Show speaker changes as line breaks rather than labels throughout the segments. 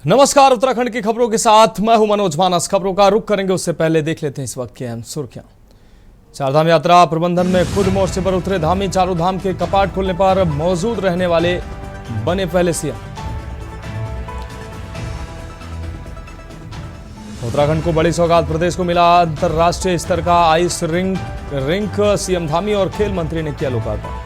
नमस्कार, उत्तराखंड की खबरों के साथ मैं हूं मनोज मानस। खबरों का रुख करेंगे उससे पहले देख लेते हैं इस वक्त की अहम सुर्खियां। चारधाम यात्रा प्रबंधन में खुद मोर्चे पर उतरे धामी। चारों धाम के कपाट खुलने पर मौजूद रहने वाले बने पहले सीएम। उत्तराखंड को बड़ी सौगात, प्रदेश को मिला अंतरराष्ट्रीय स्तर का आइस रिंक। सीएम धामी और खेल मंत्री ने किया लोकार्पण।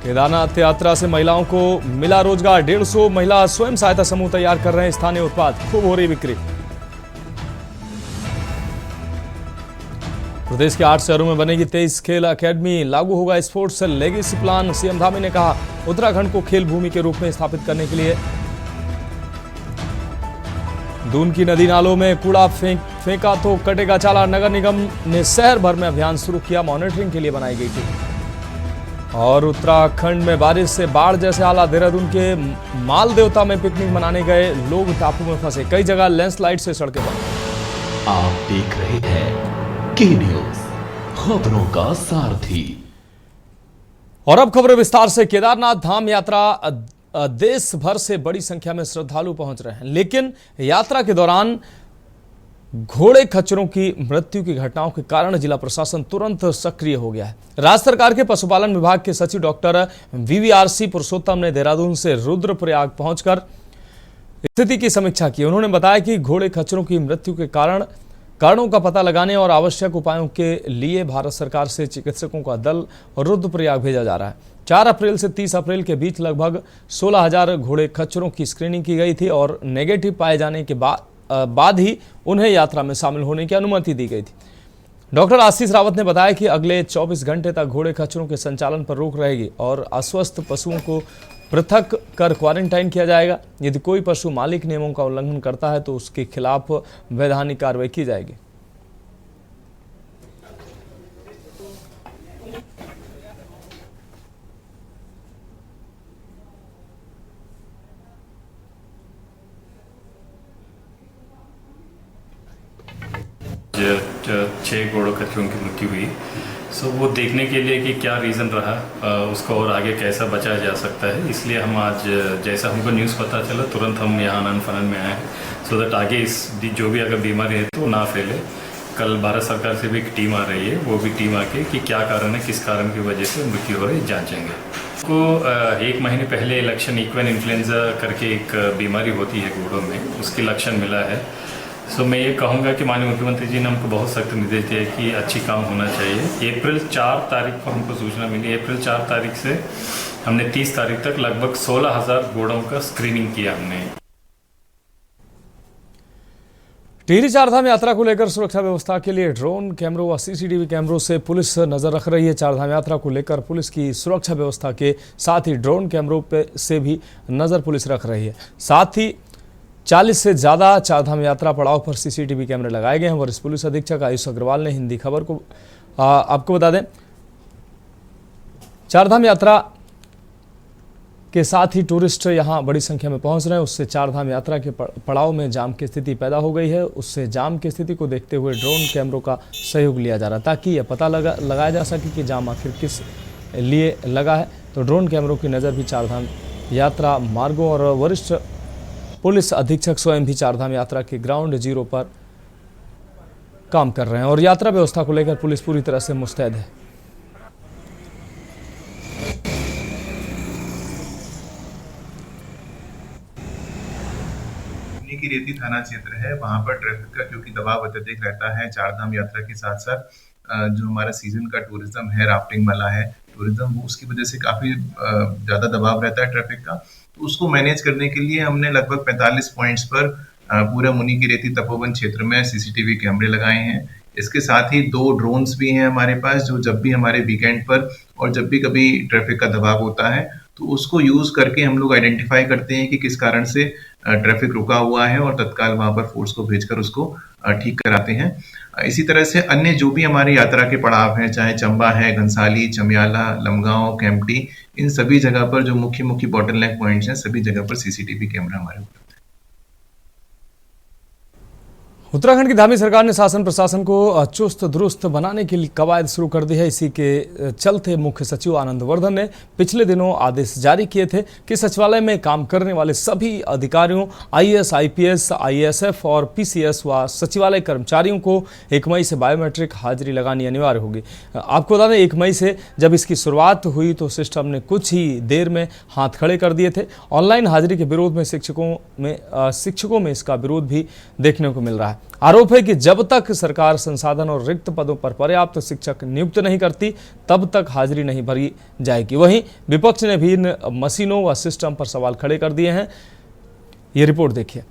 केदारनाथ यात्रा से महिलाओं को मिला रोजगार। 150 महिला स्वयं सहायता समूह तैयार कर रहे हैं स्थानीय उत्पाद। खूब हो रही बिक्री। प्रदेश के 8 शहरों में बनेगी 23 खेल अकेडमी। लागू होगा sports legacy plan. CM Dhami ने कहा, उत्तराखंड को खेल भूमि के रूप में स्थापित करने के लिए दून की नदी नालों में कूड़ा फेंका तो कटेगा चालान। नगर निगम ने शहर भर में अभियान शुरू किया। मॉनिटरिंग के लिए बनाई गई थी। और उत्तराखंड में बारिश से बाढ़ जैसे हालात। देहरादून के माल देवता में पिकनिक मनाने गए लोग टापू में फंसे। कई जगह लैंडस्लाइड से सड़कें बंद।
आप देख रहे हैं के न्यूज, खबरों का सारथी।
और अब खबरें विस्तार से। केदारनाथ धाम यात्रा देश भर से बड़ी संख्या में श्रद्धालु पहुंच रहे हैं, लेकिन यात्रा के दौरान घोड़े खच्चरों की मृत्यु की घटनाओं के कारण जिला प्रशासन तुरंत सक्रिय हो गया है। राज्य सरकार के पशुपालन विभाग के सचिव डॉक्टर वीवीआरसी पुरुषोत्तम ने देहरादून से रुद्रप्रयाग पहुंचकर स्थिति की समीक्षा की। उन्होंने बताया कि घोड़े खच्चरों की मृत्यु के कारणों का पता लगाने और आवश्यक उपायों के लिए भारत सरकार से चिकित्सकों का दल रुद्रप्रयाग भेजा जा रहा है। 4 अप्रैल से 30 अप्रैल के बीच लगभग 16,000 घोड़े खच्चरों की स्क्रीनिंग की गई थी और नेगेटिव पाए जाने के बाद ही उन्हें यात्रा में शामिल होने की अनुमति दी गई थी। डॉक्टर आशीष रावत ने बताया कि अगले 24 घंटे तक घोड़े खच्चरों के संचालन पर रोक रहेगी और अस्वस्थ पशुओं को पृथक कर क्वारंटाइन किया जाएगा। यदि कोई पशु मालिक नियमों का उल्लंघन करता है तो उसके खिलाफ वैधानिक कार्रवाई की जाएगी।
जो 6 घोड़ों खच्चरों की मृत्यु हुई, सो वो देखने के लिए कि क्या रीज़न रहा, उसको और आगे कैसा बचाया जा सकता है, इसलिए हम आज जैसा हमको न्यूज़ पता चला तुरंत हम यहाँ आनन फानन में आए सो दैट आगे इस जो भी अगर बीमारी है तो ना फैले। कल भारत सरकार से भी एक टीम आ रही है, वो भी टीम आके कि क्या कारण है, किस कारण की वजह से मृत्यु हो रही है, जाँचेंगे। को 1 महीने पहले लक्षण इक्वेन इन्फ्लुएंजा करके एक बीमारी होती है घोड़ों में, उसकी लक्षण मिला है। सो मैं ये कहूँगा कि माननीय मुख्यमंत्री जी ने हमको बहुत सख्त निर्देश दिया कि अच्छी काम होना चाहिए। अप्रैल 4 तारीख को हमको सूचना मिली। अप्रैल 4 तारीख से हमने 30 तारीख तक लगभग 16,000 घोड़ों का स्क्रीनिंग किया हमने।
टिहरी चारधाम यात्रा को लेकर सुरक्षा व्यवस्था के लिए ड्रोन कैमरों व सीसीटीवी कैमरों से पुलिस नजर रख रही है। चारधाम यात्रा को लेकर पुलिस की सुरक्षा व्यवस्था के साथ ही ड्रोन कैमरों से भी नजर पुलिस रख रही है। साथ ही 40 से ज्यादा चारधाम यात्रा पड़ाव पर सीसीटीवी कैमरे लगाए गए हैं। वरिष्ठ पुलिस अधीक्षक आयुष अग्रवाल ने हिंदी खबर को आपको बता दें, चारधाम यात्रा के साथ ही टूरिस्ट यहां बड़ी संख्या में पहुंच रहे हैं। उससे चारधाम यात्रा के पड़ाव में जाम की स्थिति पैदा हो गई है। उससे जाम की स्थिति को देखते हुए ड्रोन कैमरों का सहयोग लिया जा रहा है ताकि यह पता लगाया जा सके कि जाम आखिर किस लिए लगा है। तो ड्रोन कैमरों की नज़र भी चारधाम यात्रा मार्गों और वरिष्ठ पुलिस अधीक्षक स्वयं भी चारधाम यात्रा के ग्राउंड जीरो पर काम कर रहे हैं और यात्रा व्यवस्था को लेकर पुलिस पूरी तरह से मुस्तैद है।
की रेती थाना क्षेत्र है, वहां पर ट्रैफिक का क्योंकि दबाव अत्यधिक रहता है। चारधाम यात्रा के साथ साथ जो हमारा सीजन का टूरिज्म है, राफ्टिंग वाला है टूरिज्म, उसकी वजह से काफी ज्यादा दबाव रहता है ट्रैफिक का। तो उसको मैनेज करने के लिए हमने लगभग 45 पॉइंट्स पर पूरा मुनि की रेती तपोवन क्षेत्र में सीसीटीवी कैमरे लगाए हैं। इसके साथ ही 2 ड्रोन्स भी हैं हमारे पास, जो जब भी हमारे वीकेंड पर और जब भी कभी ट्रैफिक का दबाव होता है तो उसको यूज करके हम लोग आइडेंटिफाई करते हैं कि किस कारण से ट्रैफिक रुका हुआ है और तत्काल वहां पर फोर्स को भेजकर उसको ठीक कराते हैं। इसी तरह से अन्य जो भी हमारी यात्रा के पड़ाव हैं, चाहे चंबा है, घनसाली, चमियाला, लमगांव, केम्प्टी, इन सभी जगह पर जो मुख्य मुख्य बॉटलनेक पॉइंट्स हैं, सभी जगह पर सीसीटीवी कैमरा हमारे उपलब्ध है।
उत्तराखंड की धामी सरकार ने शासन प्रशासन को चुस्त दुरुस्त बनाने के लिए कवायद शुरू कर दी है। इसी के चलते मुख्य सचिव आनंद वर्धन ने पिछले दिनों आदेश जारी किए थे कि सचिवालय में काम करने वाले सभी अधिकारियों, आईएएस, आईपीएस, आईएएसएफ और पीसीएस व सचिवालय कर्मचारियों को 1 मई से बायोमेट्रिक हाजिरी लगानी अनिवार्य होगी। आपको बता दें, 1 मई से जब इसकी शुरुआत हुई तो सिस्टम ने कुछ ही देर में हाथ खड़े कर दिए थे। ऑनलाइन हाजिरी के विरोध में शिक्षकों में इसका विरोध भी देखने को मिल रहा है। आरोप है कि जब तक सरकार संसाधन और रिक्त पदों पर पर्याप्त शिक्षक नियुक्त नहीं करती तब तक हाजिरी नहीं भरी जाएगी। वहीं विपक्ष ने भी इन मशीनों व सिस्टम पर सवाल खड़े कर दिए हैं। ये रिपोर्ट देखिए।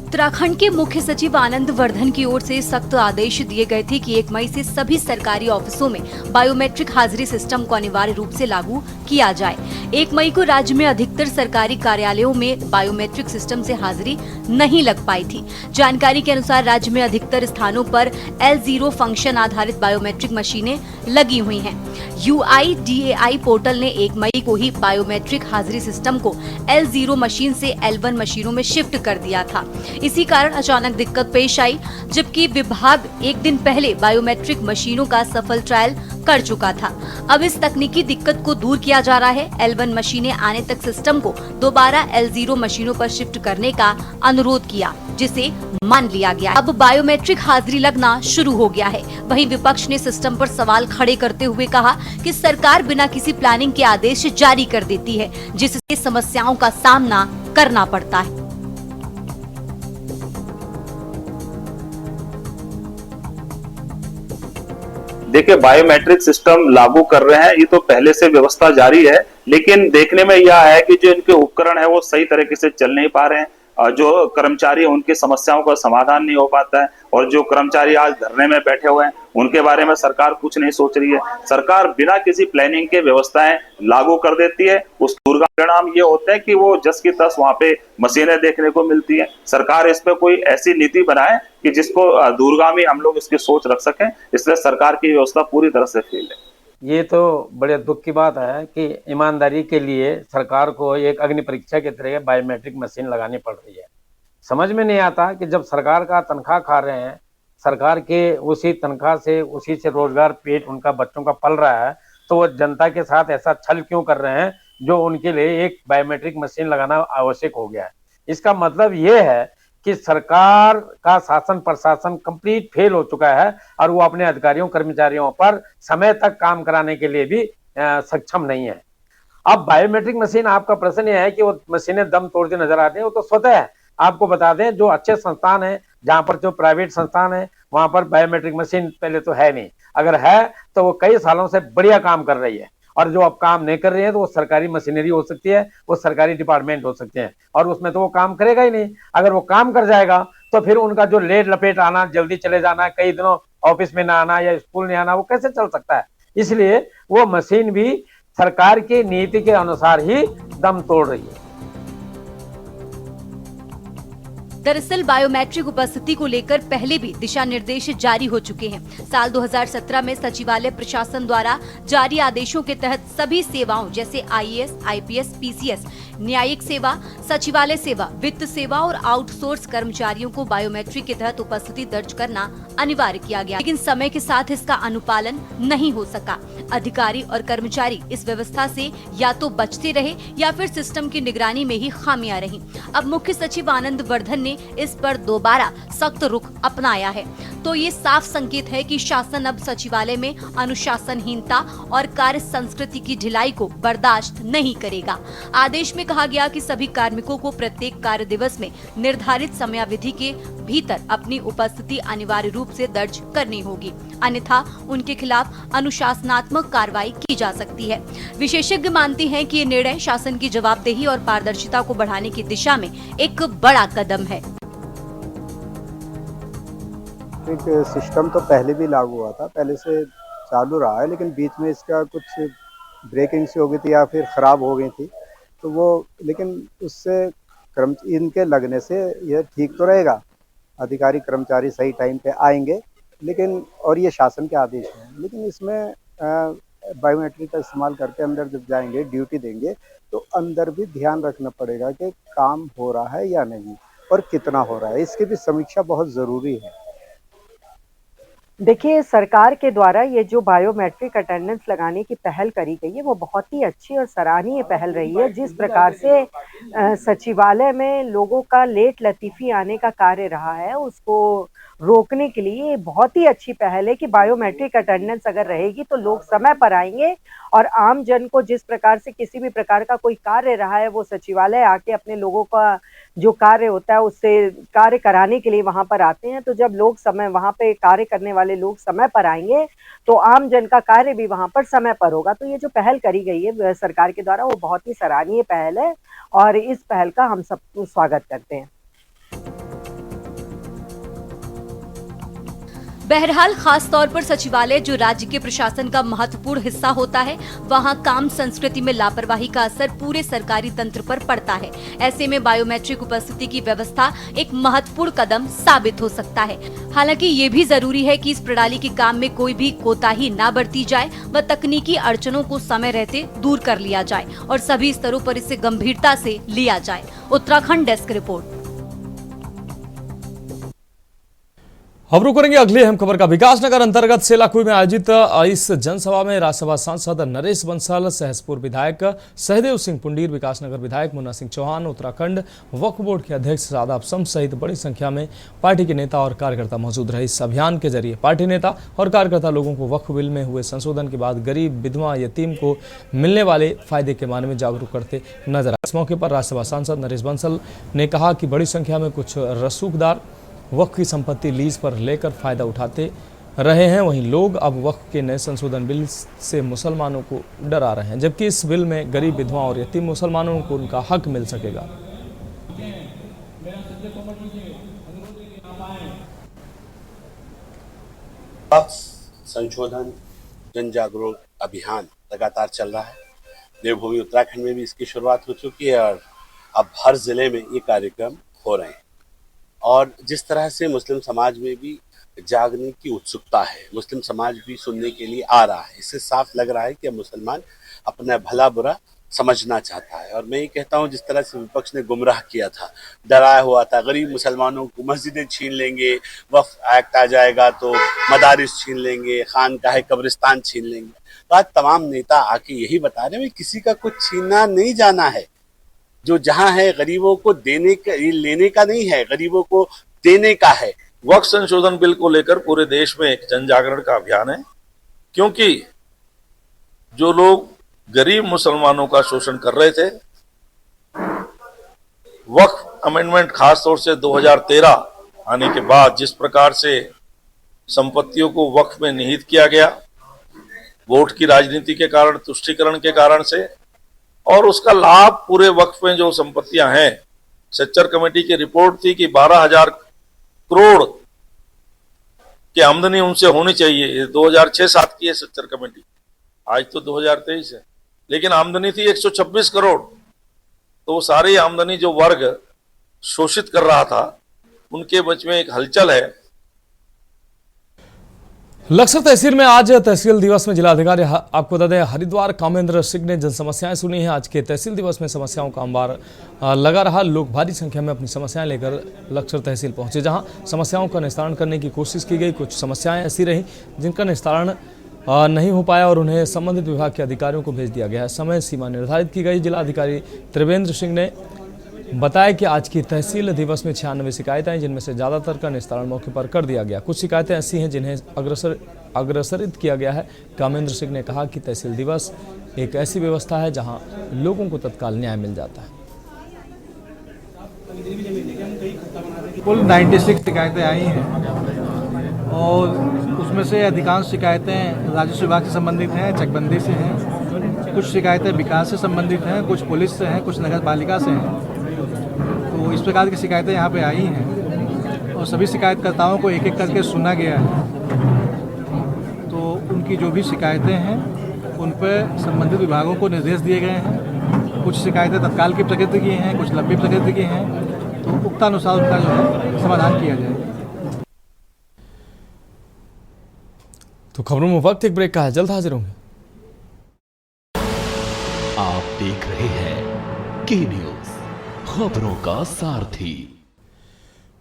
उत्तराखंड के मुख्य सचिव आनंद वर्धन की ओर से सख्त आदेश दिए गए थे कि 1 मई से सभी सरकारी ऑफिसों में बायोमेट्रिक हाजिरी सिस्टम को अनिवार्य रूप से लागू किया जाए। 1 मई को राज्य में अधिकतर सरकारी कार्यालयों में बायोमेट्रिक सिस्टम से हाजिरी नहीं लग पाई थी। जानकारी के अनुसार राज्य में अधिकतर स्थानों पर L0 फंक्शन आधारित बायोमेट्रिक मशीनें लगी हुई हैं। UIDAI पोर्टल ने 1 मई को ही बायोमेट्रिक हाजिरी सिस्टम को L0 मशीन से L1 मशीनों में शिफ्ट कर दिया था। इसी कारण अचानक दिक्कत पेश आई, जबकि विभाग 1 दिन पहले बायोमेट्रिक मशीनों का सफल ट्रायल कर चुका था। अब इस तकनीकी दिक्कत को दूर किया जा रहा है। L1 मशीनें आने तक सिस्टम को दोबारा L0 मशीनों पर शिफ्ट करने का अनुरोध किया, जिसे मान लिया गया। अब बायोमेट्रिक हाजिरी लगना शुरू हो गया है। वहीं विपक्ष ने सिस्टम पर सवाल खड़े करते हुए कहा कि सरकार बिना किसी प्लानिंग के आदेश जारी कर देती है, जिससे समस्याओं का सामना करना पड़ता है।
देखिए, बायोमेट्रिक सिस्टम लागू कर रहे हैं, ये तो पहले से व्यवस्था जारी है, लेकिन देखने में यह है कि जो इनके उपकरण है वो सही तरीके से चल नहीं पा रहे हैं। जो कर्मचारी है उनकी समस्याओं का समाधान नहीं हो पाता है, और जो कर्मचारी आज धरने में बैठे हुए हैं उनके बारे में सरकार कुछ नहीं सोच रही है। सरकार बिना किसी प्लानिंग के व्यवस्थाएं लागू कर देती है। उस दुर्परिणाम ये होते हैं कि वो जस की तस वहां पे मशीनें देखने को मिलती है। सरकार इस पे कोई ऐसी नीति बनाए कि जिसको दूरगामी हम लोग इसकी सोच रख सकें, इसलिए सरकार की व्यवस्था पूरी तरह से फेल है।
ये तो बड़े दुख की बात है कि ईमानदारी के लिए सरकार को एक अग्नि परीक्षा की तरह बायोमेट्रिक मशीन लगानी पड़ रही है। समझ में नहीं आता कि जब सरकार का तनख्वाह खा रहे हैं, सरकार के उसी तनख्वाह से उसी से रोजगार पेट उनका बच्चों का पल रहा है, तो वो जनता के साथ ऐसा छल क्यों कर रहे हैं जो उनके लिए एक बायोमेट्रिक मशीन लगाना आवश्यक हो गया है। इसका मतलब ये है कि सरकार का शासन प्रशासन कंप्लीट फेल हो चुका है और वो अपने अधिकारियों कर्मचारियों पर समय तक काम कराने के लिए भी सक्षम नहीं है। अब बायोमेट्रिक मशीन, आपका प्रश्न यह है कि वो मशीनें दम तोड़ती नजर आती है, वो तो स्वतः है। आपको बता दें, जो अच्छे संस्थान है, जहां पर जो प्राइवेट संस्थान है वहां पर बायोमेट्रिक मशीन पहले तो है नहीं, अगर है तो वो कई सालों से बढ़िया काम कर रही है। और जो अब काम नहीं कर रही है तो वो सरकारी मशीनरी हो सकती है, वो सरकारी डिपार्टमेंट हो सकते हैं, और उसमें तो वो काम करेगा ही नहीं। अगर वो काम कर जाएगा तो फिर उनका जो लेट लपेट आना, जल्दी चले जाना, कई दिनों ऑफिस में ना आना या स्कूल नहीं आना, वो कैसे चल सकता है। इसलिए वो मशीन भी सरकार की नीति के अनुसार ही दम तोड़ रही है।
दरअसल बायोमेट्रिक उपस्थिति को लेकर पहले भी दिशा निर्देश जारी हो चुके हैं। साल 2017 में सचिवालय प्रशासन द्वारा जारी आदेशों के तहत सभी सेवाओं जैसे आईएएस, आईपीएस, पीसीएस, न्यायिक सेवा, सचिवालय सेवा, वित्त सेवा और आउटसोर्स कर्मचारियों को बायोमेट्रिक के तहत उपस्थिति दर्ज करना अनिवार्य किया गया, लेकिन समय के साथ इसका अनुपालन नहीं हो सका। अधिकारी और कर्मचारी इस व्यवस्था से या तो बचते रहे या फिर सिस्टम की निगरानी में ही खामियां रही। अब मुख्य सचिव आनंद वर्धन ने इस पर दोबारा सख्त रुख अपनाया है, तो ये साफ संकेत है कि शासन अब सचिवालय में अनुशासनहीनता और कार्य संस्कृति की ढिलाई को बर्दाश्त नहीं करेगा। आदेश में कहा गया कि सभी कार्मिकों को प्रत्येक कार्य दिवस में निर्धारित समयावधि के भीतर अपनी उपस्थिति अनिवार्य रूप से दर्ज करनी होगी, अन्यथा उनके खिलाफ अनुशासनात्मक कार्रवाई की जा सकती है। विशेषज्ञ मानते हैं कि ये निर्णय शासन की जवाबदेही और पारदर्शिता को बढ़ाने की दिशा में एक बड़ा कदम है।
एक सिस्टम तो पहले भी लागू हुआ था, पहले से चालू रहा है, लेकिन बीच में इसका कुछ ब्रेकिंग से हो गई थी या फिर ख़राब हो गई थी, तो वो, लेकिन उससे इनके लगने से यह ठीक तो रहेगा, अधिकारी कर्मचारी सही टाइम पे आएंगे, लेकिन और ये शासन के आदेश हैं, लेकिन इसमें बायोमेट्रिक का इस्तेमाल करके अंदर जब जाएंगे, ड्यूटी देंगे, तो अंदर भी ध्यान रखना पड़ेगा कि काम हो रहा है या नहीं और कितना हो रहा है। इसकी भी समीक्षा बहुत ज़रूरी है।
देखिए, सरकार के द्वारा ये जो बायोमेट्रिक अटेंडेंस लगाने की पहल करी गई है, वो बहुत ही अच्छी और सराहनीय पहल रही है। जिस प्रकार से सचिवालय में लोगों का लेट लतीफ़ी आने का कार्य रहा है, उसको रोकने के लिए ये बहुत ही अच्छी पहल है कि बायोमेट्रिक अटेंडेंस अगर रहेगी तो लोग समय पर आएंगे और आम जन को जिस प्रकार से किसी भी प्रकार का कोई कार्य रहा है, वो सचिवालय आके अपने लोगों का जो कार्य होता है उससे कार्य कराने के लिए वहां पर आते हैं। तो जब लोग समय वहां पे कार्य करने वाले लोग समय पर आएंगे तो आम जन का कार्य भी वहां पर समय पर होगा। तो ये जो पहल करी गई है सरकार के द्वारा, वो बहुत ही सराहनीय पहल है और इस पहल का हम सब स्वागत करते हैं।
बहरहाल खास तौर पर सचिवालय जो राज्य के प्रशासन का महत्वपूर्ण हिस्सा होता है, वहां काम संस्कृति में लापरवाही का असर पूरे सरकारी तंत्र पर पड़ता है। ऐसे में बायोमेट्रिक उपस्थिति की व्यवस्था एक महत्वपूर्ण कदम साबित हो सकता है। हालांकि ये भी जरूरी है कि इस प्रणाली के काम में कोई भी कोताही न बरती जाए व तकनीकी अड़चनों को समय रहते दूर कर लिया जाए और सभी स्तरों पर इसे गंभीरता से लिया जाए। Uttarakhand desk report.
खबरों करेंगे अगली अहम खबर का। विकासनगर अंतर्गत सेलाकुई में आयोजित इस जनसभा में राज्यसभा सांसद नरेश बंसल, सहसपुर विधायक सहदेव सिंह पुंडीर, विकासनगर विधायक मुन्ना सिंह चौहान, उत्तराखंड वक्फ बोर्ड के अध्यक्ष सादाब शम्स सहित बड़ी संख्या में पार्टी के नेता और कार्यकर्ता मौजूद रहे। इस अभियान के जरिए पार्टी नेता और कार्यकर्ता लोगों को वक्फ बिल में हुए संशोधन के बाद गरीब, विधवा, यतीम को मिलने वाले फायदे के बारे में जागरूक करते नजर आए। इस मौके पर राज्यसभा सांसद नरेश बंसल ने कहा कि बड़ी संख्या में कुछ रसूखदार वक्फ की संपत्ति लीज पर लेकर फायदा उठाते रहे हैं। वहीं लोग अब वक्फ के नए संशोधन बिल से मुसलमानों को डरा रहे हैं, जबकि इस बिल में गरीब, विधवा और यतीम मुसलमानों को उनका हक मिल सकेगा।
वक्फ संशोधन जन जागरूक अभियान लगातार चल रहा है। देवभूमि उत्तराखंड में भी इसकी शुरुआत हो चुकी है और अब हर जिले में ये कार्यक्रम हो रहे हैं। और जिस तरह से मुस्लिम समाज में भी जागने की उत्सुकता है, मुस्लिम समाज भी सुनने के लिए आ रहा है, इससे साफ लग रहा है कि अब मुसलमान अपना भला बुरा समझना चाहता है। और मैं ये कहता हूँ, जिस तरह से विपक्ष ने गुमराह किया था, डराया हुआ था, गरीब मुसलमानों को मस्जिदें छीन लेंगे, वक्फ एक्ट आ जाएगा तो मदारिस छीन लेंगे, खानकाह कब्रिस्तान छीन लेंगे, तो आज तमाम नेता आके यही बता रहे हैं किसी का कुछ छीनना नहीं जाना है। जो जहां है गरीबों को देने का, लेने का नहीं है, गरीबों को देने का है।
वक्फ संशोधन बिल को लेकर पूरे देश में एक जन जागरण का अभियान है, क्योंकि जो लोग गरीब मुसलमानों का शोषण कर रहे थे, वक्फ अमेंडमेंट खास तौर से 2013 आने के बाद जिस प्रकार से संपत्तियों को वक्फ में निहित किया गया, वोट की राजनीति के कारण, तुष्टीकरण के कारण से, और उसका लाभ पूरे वक्फ में जो संपत्तियां हैं, सच्चर कमेटी की रिपोर्ट थी कि 12,000 करोड़ की आमदनी उनसे होनी चाहिए। 2006-07 की है सच्चर कमेटी, आज तो 2023 है, लेकिन आमदनी थी 126 करोड़। तो वो सारी आमदनी जो वर्ग शोषित कर रहा था, उनके बीच में एक हलचल है।
लक्सर तहसील में आज तहसील दिवस में जिलाधिकारी आपको बता दें हरिद्वार कामेंद्र सिंह ने जन समस्याएं सुनी हैं। आज के तहसील दिवस में समस्याओं का अंबार लगा रहा। लोग भारी संख्या में अपनी समस्याएं लेकर लक्सर तहसील पहुंचे, जहां समस्याओं का निस्तारण करने की कोशिश की गई। कुछ समस्याएं ऐसी रहीं जिनका निस्तारण नहीं हो पाया और उन्हें संबंधित विभाग के अधिकारियों को भेज दिया गया। समय सीमा निर्धारित की गई। जिलाधिकारी त्रिवेंद्र सिंह ने बताया कि आज की तहसील दिवस में 96 शिकायतें हैं, जिनमें से ज़्यादातर का निस्तारण मौके पर कर दिया गया। कुछ शिकायतें ऐसी हैं जिन्हें अग्रसरित किया गया है। कामेंद्र सिंह ने कहा कि तहसील दिवस एक ऐसी व्यवस्था है जहां लोगों को तत्काल न्याय मिल जाता है।
कुल 96 शिकायतें आई हैं और उसमें से अधिकांश शिकायतें राजस्व विभाग से संबंधित हैं, चकबंदी से हैं, कुछ शिकायतें विकास से संबंधित हैं, कुछ पुलिस से हैं, कुछ नगर पालिका से हैं। तो इस प्रकार की शिकायतें यहाँ पे आई हैं और सभी शिकायतकर्ताओं को एक एक करके सुना गया है। तो उनकी जो भी शिकायतें हैं उन पर संबंधित विभागों को निर्देश दिए गए हैं। कुछ शिकायतें तत्काल की प्रकृति की हैं, कुछ लंबी प्रकृति की हैं, तो उक्तानुसार उनका जो है समाधान किया जाए।
तो खबरों में वक्त एक ब्रेक का है, जल्द हाजिर होंगे।
आप देख रहे हैं के न्यूज, खबरों का सारथी।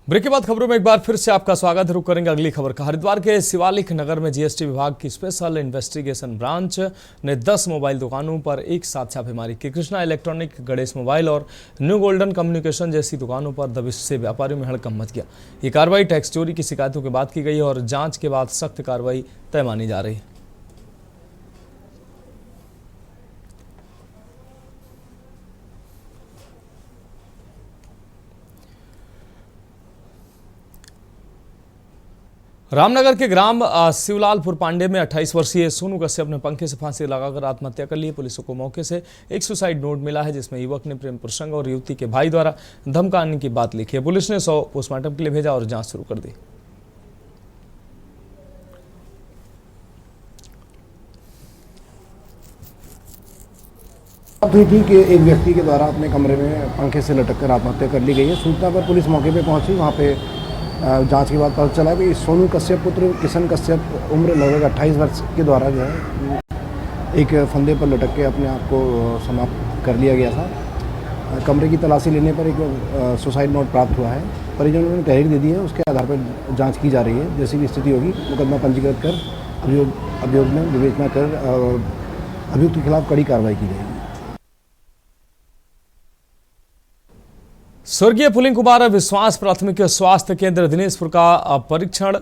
ब्रेक के बाद खबरों में एक बार फिर से आपका स्वागत है। रुक करेंगे अगली खबर का। हरिद्वार के शिवालिक नगर में जीएसटी विभाग की स्पेशल इन्वेस्टिगेशन ब्रांच ने 10 मोबाइल दुकानों पर एक साथ छापेमारी की। कृष्णा इलेक्ट्रॉनिक, गणेश मोबाइल और न्यू गोल्डन कम्युनिकेशन जैसी दुकानों पर दबिश से व्यापारियों में हड़कंप मच गया। ये कार्रवाई टैक्स चोरी की शिकायतों के बाद की गई है और जांच के बाद सख्त कार्रवाई तय मानी जा रही है। रामनगर के ग्राम शिवलालपुर पांडे में 28 वर्षीय सोनू कश्यप ने पंखे से फांसी लगाकर आत्महत्या कर ली। पुलिस को मौके से एक सुसाइड नोट मिला है जिसमें युवक ने प्रेम प्रसंग और युवती के भाई द्वारा धमकाने की बात लिखी है। पुलिस ने 100 पोस्टमार्टम के लिए भेजा और जांच शुरू कर दी।
बात हुई थी कि एक व्यक्ति के द्वारा अपने कमरे में पंखे से लटककर आत्महत्या कर ली गई है। सूचना पर पुलिस मौके पर पहुंची। वहां पे जांच के बाद पता चला कि सोनू कश्यप पुत्र किशन कश्यप उम्र लगभग 28 वर्ष के द्वारा जो है एक फंदे पर लटक के अपने आप को समाप्त कर लिया गया था। कमरे की तलाशी लेने पर एक सुसाइड नोट प्राप्त हुआ है। परिजनों ने तहरीर दे दी है, उसके आधार पर जांच की जा रही है। जैसी भी स्थिति होगी मुकदमा पंजीकृत कर अभियोग में विवेचना कर अभियुक्त के खिलाफ कड़ी कार्रवाई की जाएगी।
स्वर्गीय पुलिंग कुमार विश्वास प्राथमिक स्वास्थ्य केंद्र दिनेशपुर का परीक्षण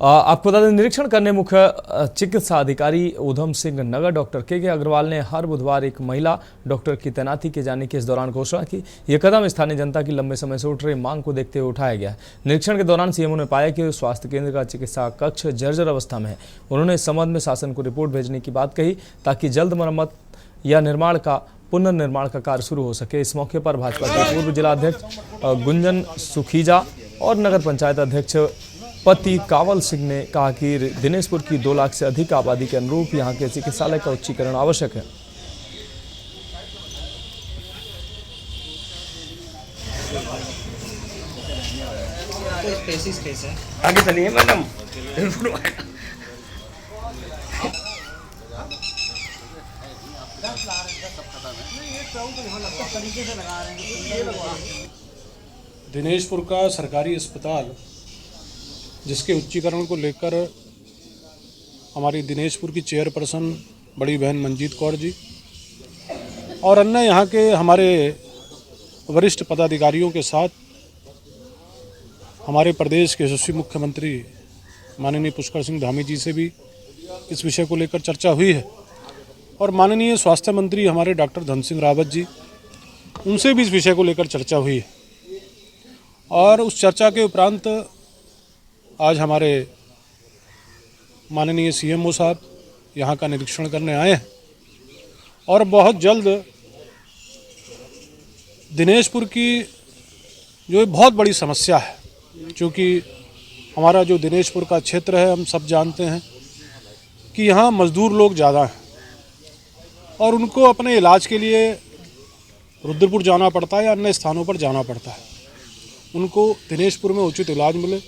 आपको बता दें निरीक्षण करने मुख्य चिकित्सा अधिकारी उधम सिंह नगर डॉक्टर के अग्रवाल ने हर बुधवार एक महिला डॉक्टर की तैनाती किए जाने की इस दौरान घोषणा की। यह कदम स्थानीय जनता की लंबे समय से उठ रही मांग को देखते हुए उठाया गया है। निरीक्षण के दौरान सीएमओ ने पाया कि स्वास्थ्य केंद्र का चिकित्सा कक्ष जर्जर अवस्था में है। उन्होंने इस संबंध में शासन को रिपोर्ट भेजने की बात कही ताकि जल्द मरम्मत या निर्माण का पुनर्निर्माण का कार्य शुरू हो सके। इस मौके पर भाजपा के पूर्व जिला अध्यक्ष गुंजन सुखीजा और नगर पंचायत अध्यक्ष पति कावल सिंह ने कहा कि दिनेशपुर की 2 लाख से अधिक आबादी के अनुरूप यहां के चिकित्सालय का उच्चीकरण आवश्यक है।
आगे चलिए मैडम।
दिनेशपुर का सरकारी अस्पताल जिसके उच्चीकरण को लेकर हमारी दिनेशपुर की चेयरपर्सन बड़ी बहन मंजीत कौर जी और अन्य यहाँ के हमारे वरिष्ठ पदाधिकारियों के साथ हमारे प्रदेश के यशस्वी मुख्यमंत्री माननीय पुष्कर सिंह धामी जी से भी इस विषय को लेकर चर्चा हुई है और माननीय स्वास्थ्य मंत्री हमारे डॉक्टर धन सिंह रावत जी उनसे भी इस विषय को लेकर चर्चा हुई है और उस चर्चा के उपरांत आज हमारे माननीय सीएमओ साहब यहाँ का निरीक्षण करने आए हैं और बहुत जल्द दिनेशपुर की जो बहुत बड़ी समस्या है, क्योंकि हमारा जो दिनेशपुर का क्षेत्र है हम सब जानते हैं कि यहाँ मजदूर लोग ज़्यादा हैं और उनको अपने इलाज के लिए रुद्रपुर जाना पड़ता है या अन्य स्थानों पर जाना पड़ता है। उनको दिनेशपुर में उचित इलाज मिले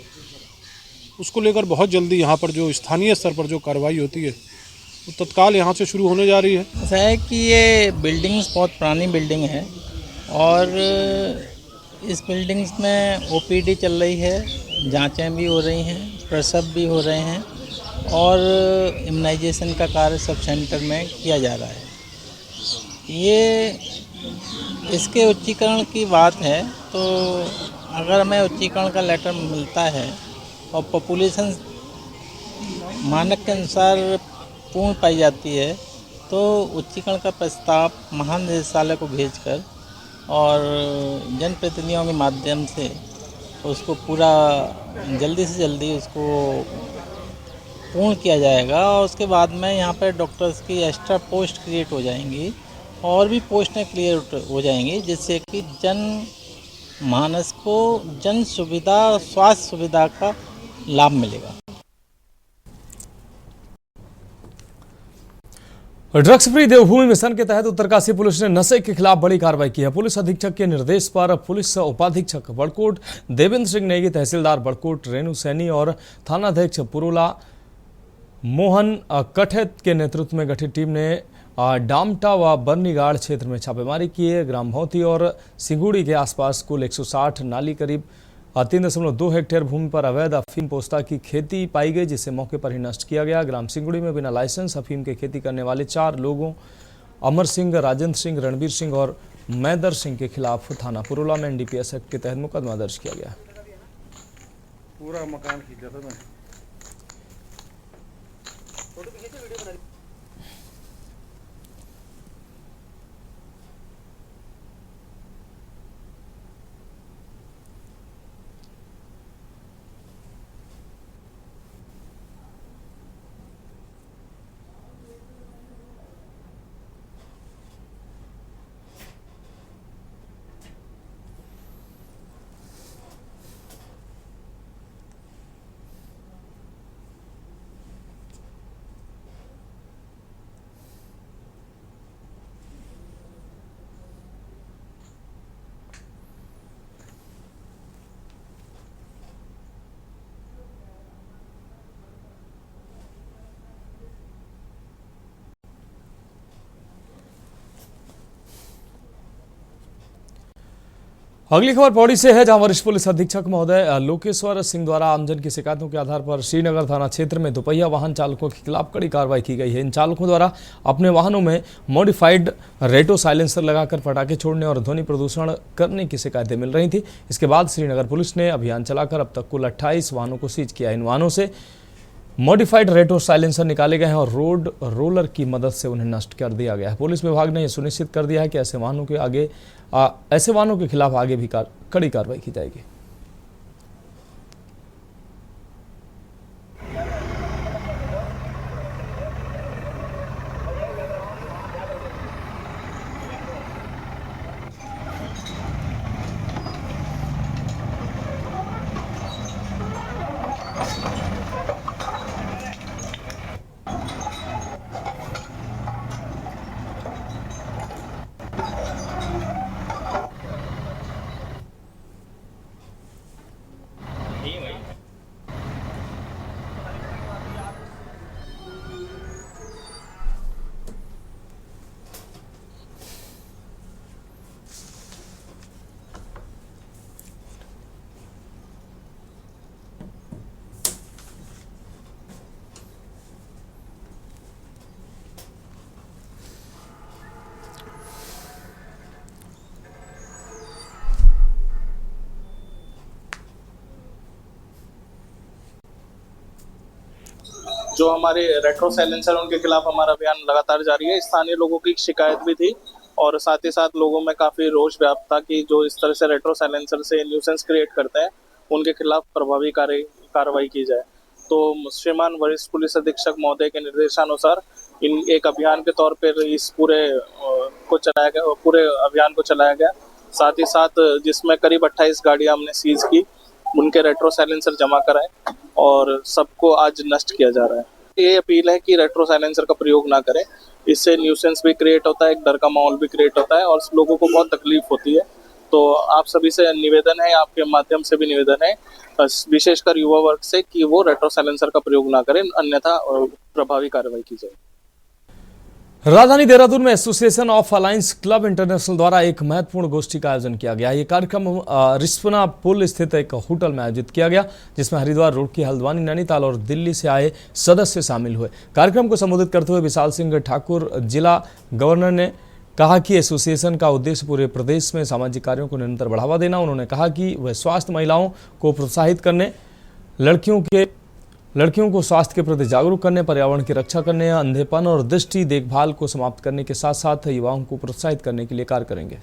उसको लेकर बहुत जल्दी यहाँ पर जो स्थानीय स्तर पर जो कार्रवाई होती है वो तत्काल यहाँ से शुरू होने जा रही है।
ऐसा है कि ये बिल्डिंग्स बहुत पुरानी बिल्डिंग है और इस बिल्डिंग्स में ओपीडी चल रही है, जांचें भी हो रही हैं, प्रसव भी हो रहे हैं और इम्यूनाइजेशन का कार्य सब सेंटर में किया जा रहा है। ये इसके उच्चीकरण की बात है तो अगर हमें उच्चीकरण का लेटर मिलता है और पॉपुलेशन मानक के अनुसार पूर्ण पाई जाती है तो उच्चीकरण का प्रस्ताव महानिदेशालय को भेजकर और जनप्रतिनिधियों के माध्यम से उसको पूरा जल्दी से जल्दी उसको पूर्ण किया जाएगा और उसके बाद में यहाँ पर डॉक्टर्स की एक्स्ट्रा पोस्ट क्रिएट हो जाएंगी और भी पोस्टें क्लियर हो जाएंगी जिससे कि जन मानस को जन सुविधा स्वास्थ्य सुविधा का लाभ मिलेगा।
ड्रग्स फ्री देवभूमि मिशन के तहत उत्तरकाशी पुलिस ने नशे के खिलाफ बड़ी कार्रवाई की है। पुलिस अधीक्षक के निर्देश पर पुलिस उपाधीक्षक बड़कोट देवेंद्र सिंह नेगी, तहसीलदार बड़कोट रेणु सैनी और थानाध्यक्ष पुरोला मोहन कठेत के नेतृत्व में गठित टीम ने डामटा व बर्नीगाड़ क्षेत्र में छापेमारी की है। ग्राम भौती और सिंगुड़ी के आसपास कुल 160 नाली करीब 3.2 हेक्टेयर भूमि पर अवैध अफीम पोस्ता की खेती पाई गई, जिसे मौके पर ही नष्ट किया गया। ग्राम सिंगुड़ी में बिना लाइसेंस अफीम की खेती करने वाले 4 लोगों अमर सिंह, राजेंद्र सिंह, रणबीर सिंह और मैदर सिंह के खिलाफ थाना पुरोला में NDPS एक्ट के तहत मुकदमा दर्ज किया गया।
पूरा मकान खींचा था मैंने।
अगली खबर पौड़ी से है, जहां वरिष्ठ पुलिस अधीक्षक महोदय लोकेश्वर सिंह द्वारा आमजन की शिकायतों के आधार पर श्रीनगर थाना क्षेत्र में दोपहिया वाहन चालकों के खिलाफ कड़ी कार्रवाई की गई है। इन चालकों द्वारा अपने वाहनों में मॉडिफाइड रेटो साइलेंसर लगाकर पटाखे छोड़ने और ध्वनि प्रदूषण करने की शिकायतें मिल रही थी। इसके बाद श्रीनगर पुलिस ने अभियान चलाकर अब तक कुल 28 वाहनों को सीज किया। इन वाहनों से मॉडिफाइड रेटो साइलेंसर निकाले गए हैं और रोड रोलर की मदद से उन्हें नष्ट कर दिया गया है। पुलिस विभाग ने यह सुनिश्चित कर दिया है कि ऐसे वाहनों के खिलाफ आगे भी कड़ी कार्रवाई की जाएगी।
जो हमारे रेट्रो साइलेंसर उनके खिलाफ हमारा अभियान लगातार जारी है। स्थानीय लोगों की शिकायत भी थी और साथ ही साथ लोगों में काफी रोष व्याप्त था कि जो इस तरह से रेट्रो साइलेंसर से न्यूसेंस क्रिएट करते हैं उनके खिलाफ प्रभावी कार्रवाई की जाए। तो श्रीमान वरिष्ठ पुलिस अधीक्षक महोदय के निर्देशानुसार इन एक अभियान के तौर पर इस पूरे अभियान को चलाया गया। साथ ही साथ जिसमें करीब 28 गाड़ियां हमने सीज की, उनके रेट्रो साइलेंसर जमा कराए और सबको आज नष्ट किया जा रहा है। ये अपील है कि रेट्रो साइलेंसर का प्रयोग ना करें, इससे न्यूसेंस भी क्रिएट होता है, एक डर का माहौल भी क्रिएट होता है और लोगों को बहुत तकलीफ होती है। तो आप सभी से निवेदन है, आपके माध्यम से भी निवेदन है, विशेषकर युवा वर्ग से, कि वो रेट्रो साइलेंसर का प्रयोग ना करें, अन्यथा प्रभावी कार्रवाई की जाए।
राजधानी देहरादून में association of alliance club international द्वारा एक महत्वपूर्ण गोष्ठी का आयोजन किया गया। ये कार्यक्रम रिस्पना पुल स्थित एक होटल में आयोजित किया गया, जिसमें हरिद्वार, रुड़की, हल्द्वानी, नैनीताल और दिल्ली से आए सदस्य शामिल हुए। कार्यक्रम को संबोधित करते हुए विशाल सिंह ठाकुर, जिला गवर्नर, ने कहा कि एसोसिएशन का उद्देश्य पूरे प्रदेश में सामाजिक कार्यों को निरंतर बढ़ावा देना। उन्होंने कहा कि वह स्वास्थ्य महिलाओं को प्रोत्साहित करने, लड़कियों को स्वास्थ्य के प्रति जागरूक करने, पर्यावरण की रक्षा करने, अंधेपन और दृष्टि देखभाल को समाप्त करने के साथ साथ युवाओं को प्रोत्साहित करने के लिए कार्य करेंगे।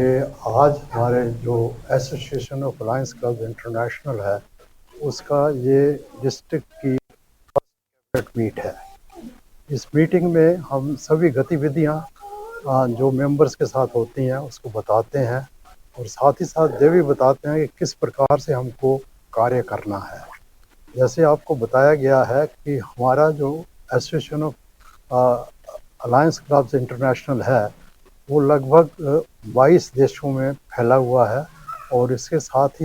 आज हमारे जो association of alliance club international है उसका ये डिस्ट्रिक्ट की फर्स्ट मीट है। इस मीटिंग में हम सभी गतिविधियां जो मेंबर्स के साथ होती हैं उसको बताते हैं और साथ ही साथ ये भी बताते हैं कि किस प्रकार से हमको कार्य करना है। जैसे आपको बताया गया है कि हमारा जो association of alliance clubs international है वो लगभग 22 देशों में फैला हुआ है और इसके साथ ही